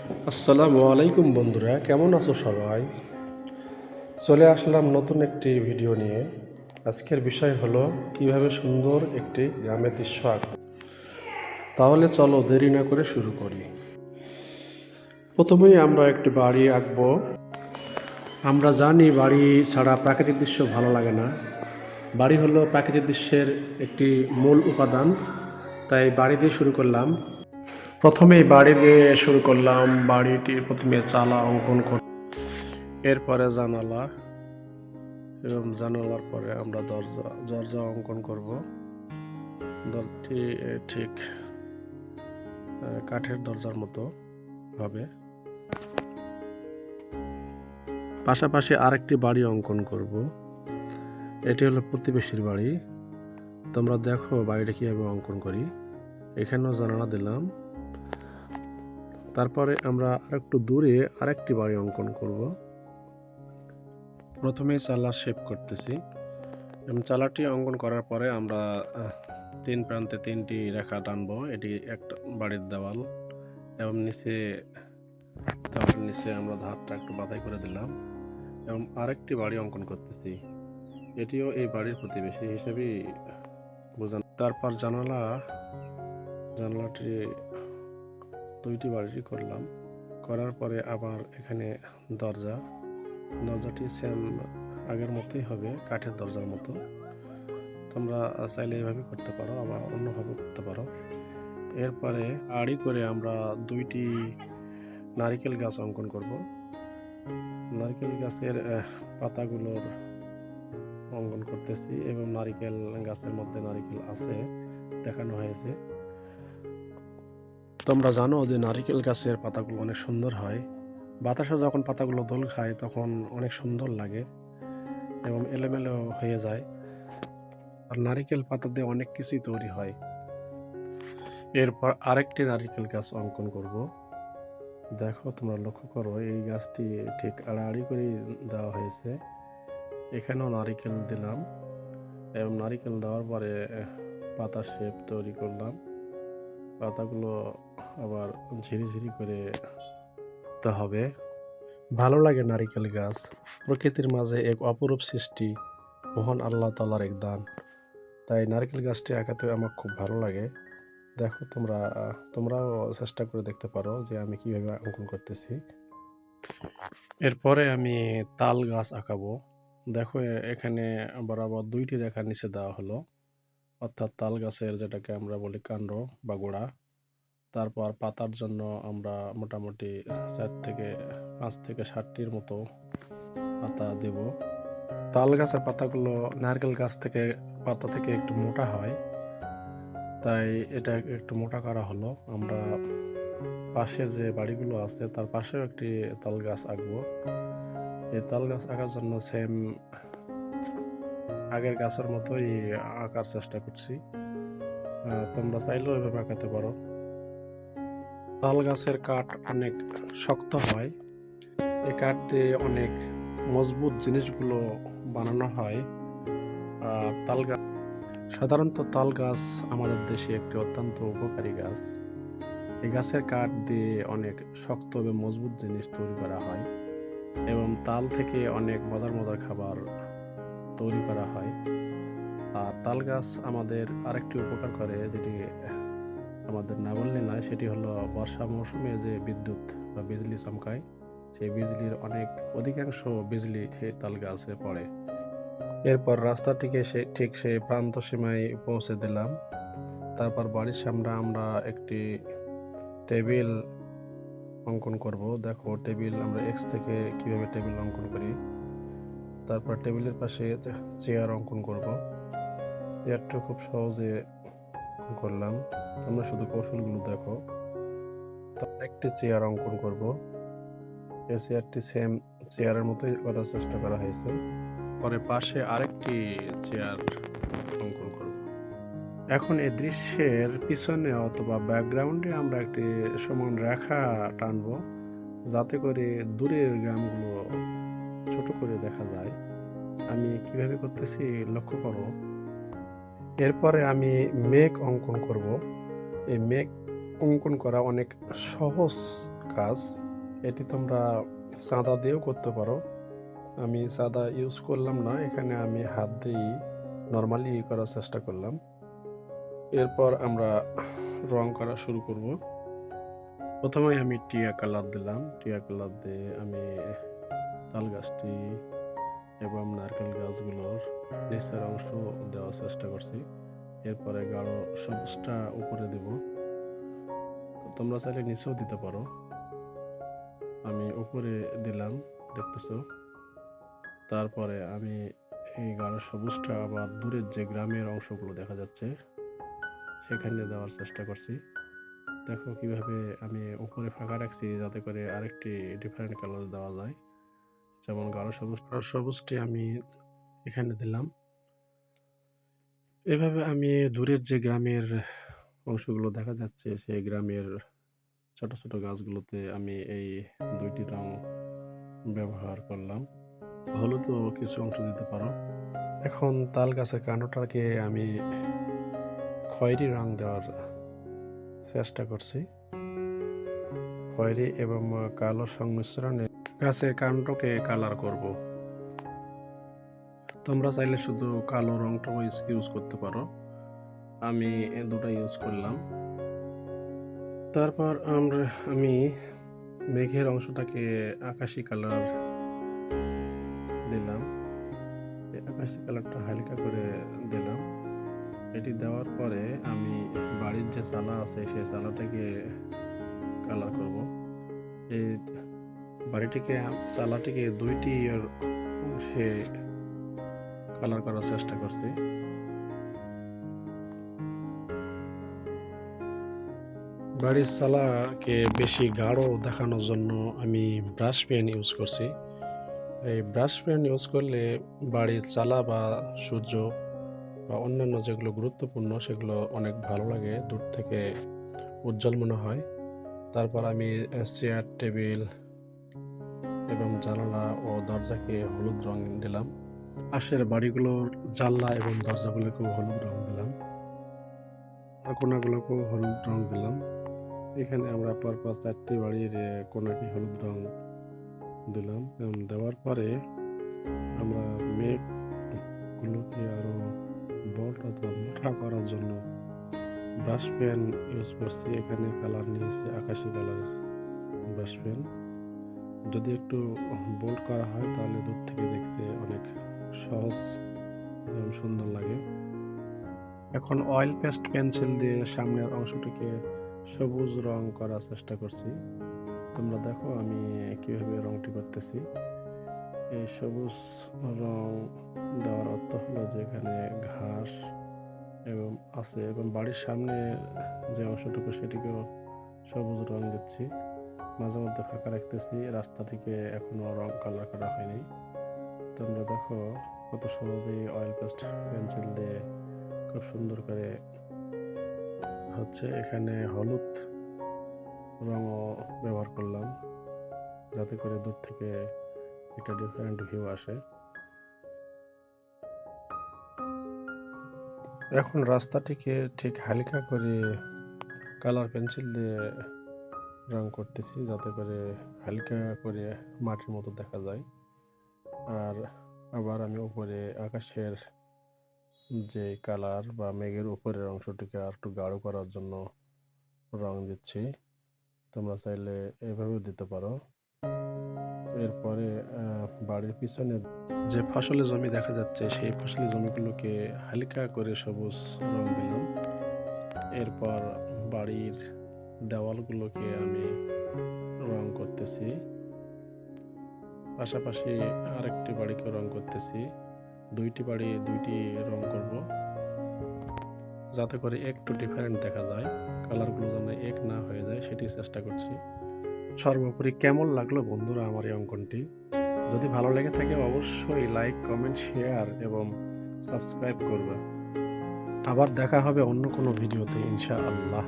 আসসালামু আলাইকুম বন্ধুরা, কেমন আছো সবাই? চলে আসলাম নতুন একটি ভিডিও নিয়ে। আজকের বিষয় হলো কিভাবে সুন্দর একটি গ্রামের দৃশ্য আঁকব। তাহলে চলো দেরি না করে শুরু করি। প্রথমেই আমরা একটি বাড়ি আঁকব। আমরা জানি বাড়ি ছাড়া প্রাকৃতিক দৃশ্য ভালো লাগে না। বাড়ি হলো প্রাকৃতিক দৃশ্যের একটি মূল উপাদান, তাই বাড়ি দিয়ে শুরু করলাম। প্রথমেই বাড়ি দিয়ে শুরু করলাম। বাড়িটির প্রথমে চালা অঙ্কন কর, এরপরে জানালা, এবং জানালার পরে আমরা দরজা অঙ্কন করব। দরজাটি ঠিক কাঠের দরজার মতো হবে। পাশাপাশি আরেকটি বাড়ি অঙ্কন করব। এটি হলো প্রতিবেশীর বাড়ি। তোমরা দেখো বাড়িটা কীভাবে অঙ্কন করি। এখানেও জানালা দিলাম। তারপরে আমরা আরেকটু দূরে আরেকটি বাড়ি অঙ্কন করব। প্রথমে চালা শেপ করতেছি, এবং চালাটি অঙ্কন করার পরে আমরা তিন প্রান্তে তিনটি রেখা টানবো। এটি একটা বাড়ির দেওয়াল, এবং দেওয়ালের নিচে আমরা ধারটা একটু বাধাই করে দিলাম, এবং আরেকটি বাড়ি অঙ্কন করতেছি। এটিও এই বাড়ির প্রতিবেশী হিসেবেই বোঝানো। তারপর জানালাটি দুইটি বাড়ি করলাম। করার পরে আবার এখানে দরজাটি সেম আগের মতোই হবে, কাঠের দরজার মতো। তোমরা চাইলে এভাবে করতে পারো, আবার অন্যভাবে করতে পারো। এরপরে আড়ি করে আমরা দুইটি নারিকেল গাছ অঙ্কন করব। নারিকেল গাছের পাতাগুলোর অঙ্কন করতেছি, এবং নারিকেল গাছের মধ্যে নারিকেল আছে দেখানো হয়েছে। তোমরা জানো যে নারিকেল গাছের পাতাগুলো অনেক সুন্দর হয়। বাতাসে যখন পাতাগুলো দোল খায় তখন অনেক সুন্দর লাগে এবং এলোমেলো হয়ে যায়। আর নারিকেল পাতা দিয়ে অনেক কিছুই তৈরি হয়। এরপর আরেকটি নারিকেল গাছ অঙ্কন করব। দেখো, তোমরা লক্ষ্য করো, এই গাছটি ঠিক আড়াআড়ি করে দেওয়া হয়েছে। এখানেও নারিকেল দিলাম, এবং নারিকেল দেওয়ার পরে পাতা শেপ তৈরি করলাম। পাতাগুলো আবার ঝিরিঝিরি করে দিতে হবে। ভালো লাগে নারিকেল গাছ, প্রকৃতির মাঝে এক অপরূপ সৃষ্টি, মহান আল্লাহ তাআলার এক দান। তাই নারকেল গাছটি আঁকাতে আমার খুব ভালো লাগে। দেখো, তোমরাও চেষ্টা করে দেখতে পারো যে আমি কিভাবে অঙ্কন করতেছি। এরপরে আমি তাল গাছ আঁকাবো। দেখো, এখানে বরাবর দুইটি রেখা নিচে দেওয়া হলো, অর্থাৎ তাল গাছের যেটাকে আমরা বলি কাণ্ড বা গোড়া। তারপর পাতার জন্য আমরা মোটামুটি 5 থেকে 7টির মতো পাতা দেব। তাল গাছের পাতাগুলো নারকেল গাছ পাতা থেকে একটু মোটা হয়, তাই এটা একটু মোটা করা হলো। আমরা পাশের যে বাড়িগুলো আছে তার পাশেও একটি তাল গাছ আঁকবো। এই তাল গাছ আঁকার জন্য সেম আগের গাছের মতোই আঁকার চেষ্টা করছি। তোমরা চাইলেও এভাবে আঁকাতে পারো। তাল গাছের কাঠ অনেক শক্ত হয়। এই কাঠ দিয়ে অনেক মজবুত জিনিসগুলো বানানো হয়। সাধারণত তাল গাছ আমাদের দেশে একটি অত্যন্ত উপকারী গাছ। এই গাছের কাঠ দিয়ে অনেক শক্ত এবং মজবুত জিনিস তৈরি করা হয়, এবং তাল থেকে অনেক মজার মজার খাবার তৈরি করা হয়। আর তাল গাছ আমাদের আরেকটি উপকার করে, যেটি আমাদের না বললে নয়, সেটি হলো বর্ষা মৌসুমে যে বিদ্যুৎ বা বিজলি চমকায়, সেই বিজলির অধিকাংশ বিজলি সেই তাল গাছে পড়ে। এরপর রাস্তাটিকে ঠিক সেই প্রান্ত সীমায় পৌঁছে দিলাম। তারপর বাড়ির সামনে আমরা একটি টেবিল অঙ্কন করব। দেখো, আমরা এক্স থেকে কিভাবে টেবিল অঙ্কন করি। তারপর টেবিলের পাশে চেয়ার অঙ্কন করব। চেয়ারটা খুব সহজে অঙ্কন করলাম, তোমরা শুধু কৌশলগুলো দেখো। তারপর একটি চেয়ার অঙ্কন করব। এই চেয়ারটি সেম চেয়ারের মতোই করার চেষ্টা করা হয়েছে। পরে পাশে আরেকটি চেয়ার অঙ্কন করব। এখন এই দৃশ্যের পিছনে অথবা ব্যাকগ্রাউন্ডে আমরা একটি সমান রেখা টানব, যাতে করে দূরের গ্রামগুলো ছোট করে দেখা যায়। আমি কিভাবে করতেছি লক্ষ্য করো। এরপরে আমি মেঘ অঙ্কন করব। এই মেঘ অঙ্কন করা অনেক সহজ কাজ। এটি তোমরা চাঁদা দিয়েও করতে পারো। আমি চাঁদা ইউজ করলাম না, এখানে আমি হাত দিয়েই নর্মালি করার চেষ্টা করলাম। এরপর আমরা রং করা শুরু করব। প্রথমে আমি টিয়া কালার দিলাম। টিয়া কালার দিয়ে আমি তাল গাছটি এবং নারকেল গাছগুলোর নিচের অংশ দেওয়ার চেষ্টা করছি। এরপরে গাঢ় সবুজটা উপরে দেব। তোমরা চাইলে নিচেও দিতে পারো। আমি উপরে দিলাম, দেখতেছো। তারপরে আমি এই গাঢ় সবুজটা আবার দূরের যে গ্রামের অংশগুলো দেখা যাচ্ছে সেখানে দেওয়ার চেষ্টা করছি। দেখো কিভাবে আমি উপরে ফাঁকা রাখছি যাতে করে আরেকটি ডিফারেন্ট কালার দেওয়া যায়। যেমন গাঢ় সবুজটি আমি এখানে দিলাম। এভাবে আমি দূরের যে গ্রামের অংশগুলো দেখা যাচ্ছে সেই গ্রামের ছোট ছোট গাছগুলোতে আমি এই দুইটি রং ব্যবহার করলাম। হলুদও কিছু অংশ দিতে পারো। এখন তাল গাছের কাণ্ডটাকে আমি খয়েরি রং দেওয়ার চেষ্টা করছি। খয়েরি এবং কালো সংমিশ্রণে গাছের কাণ্ডকে কালার করব। তোমরা চাইলে শুধু কালো রংটাও ইউজ করতে পারো। আমি দুটো ইউজ করলাম। তারপর আমি মেঘের অংশটাকে আকাশি কালার দিলাম। এই আকাশি কালারটা হালকা করে দিলাম। এটি দেওয়ার পরে আমি বাড়ির যে চালা আছে সেই চালাটাকে কালার করব। এই চালাটিকে দুইটি অংশে কালার করার চেষ্টা করছি। বাড়ির চালাকে বেশি গাঢ় দেখানোর জন্য আমি ব্রাশ পেন ইউজ করছি। এই ব্রাশ পেন ইউজ করলে বাড়ির চালা বা সূর্য বা অন্যান্য যেগুলো গুরুত্বপূর্ণ সেগুলো অনেক ভালো লাগে, দূর থেকে উজ্জ্বল মনে হয়। তারপর আমি চেয়ার, টেবিল এবং জানালা ও দরজাকে হলুদ রং দিলাম। পাশের বাড়িগুলোর জানলা এবং দরজাগুলোকেও হলুদ রং দিলাম। কোনাগুলোকেও হলুদ রং দিলাম। এখানে আমরা পরপর 4টি বাড়ির কোনাকে হলুদ রং দিলাম। দেওয়ার পরে আমরা মেঘগুলোকে আরো বড় অথবা মোটা করার জন্য ব্রাশ পেন ইউজ করছি। এখানে কালার নিয়েছি আকাশি কালারের ব্রাশ পেন। যদি একটু বোল্ড করা হয় তাহলে দূর থেকে দেখতে অনেক সহজ এবং সুন্দর লাগে। এখন অয়েল পেস্ট পেন্সিল দিয়ে সামনের অংশটিকে সবুজ রং করার চেষ্টা করছি। তোমরা দেখো আমি কিভাবে রংটি করতেছি। এই সবুজ রং দেওয়ার অর্থ হলো যে এখানে ঘাস এবং আছে এবং বাড়ির সামনে যে অংশটুকু সেটিকেও সবুজ রং দিচ্ছি। মাঝে মধ্যে ফাঁকা রাখতেছি। রাস্তাটিকে এখনো রং কালার করা হয়নি। তোমরা দেখো কত সহজেই অয়েল পেস্ট পেন্সিল দিয়ে খুব সুন্দর করে হচ্ছে। এখানে হলুদ রঙও ব্যবহার করলাম যাতে করে দূর থেকে একটা ডিফারেন্ট ভিউ আসে। এখন রাস্তাটিকে ঠিক হালকা করে কালার পেন্সিল দিয়ে রং করতেছি যাতে করে হালকা করে মাটির মতো দেখা যায়। আর আবার আমি উপরে আকাশের যে কালার বা মেঘের উপরের অংশটিকে আর একটু গাঢ় করার জন্য রং দিচ্ছি। তোমরা চাইলে এভাবেও দিতে পারো। এরপরে বাড়ির পিছনে যে ফসলের জমি দেখা যাচ্ছে সেই ফসলের জমিগুলোকে হালকা করে সবুজ রং দিলাম। এরপর বাড়ির দেওয়ালগুলোকে আমি রং করতেছি। পাশাপাশি আরেকটি বাড়িকে রং করতেছি। দুইটি বাড়ি দুইটি রং করব যাতে করে একটু ডিফারেন্ট দেখা যায়, কালারগুলো যেন এক না হয়ে যায় সেটি চেষ্টা করছি। সর্বোপরি কেমন লাগলো বন্ধুরা আমার এই অঙ্কনটি? যদি ভালো লেগে থাকে অবশ্যই লাইক, কমেন্ট, শেয়ার এবং সাবস্ক্রাইব করবে। আবার দেখা হবে অন্য কোনো ভিডিওতে ইনশাআল্লাহ।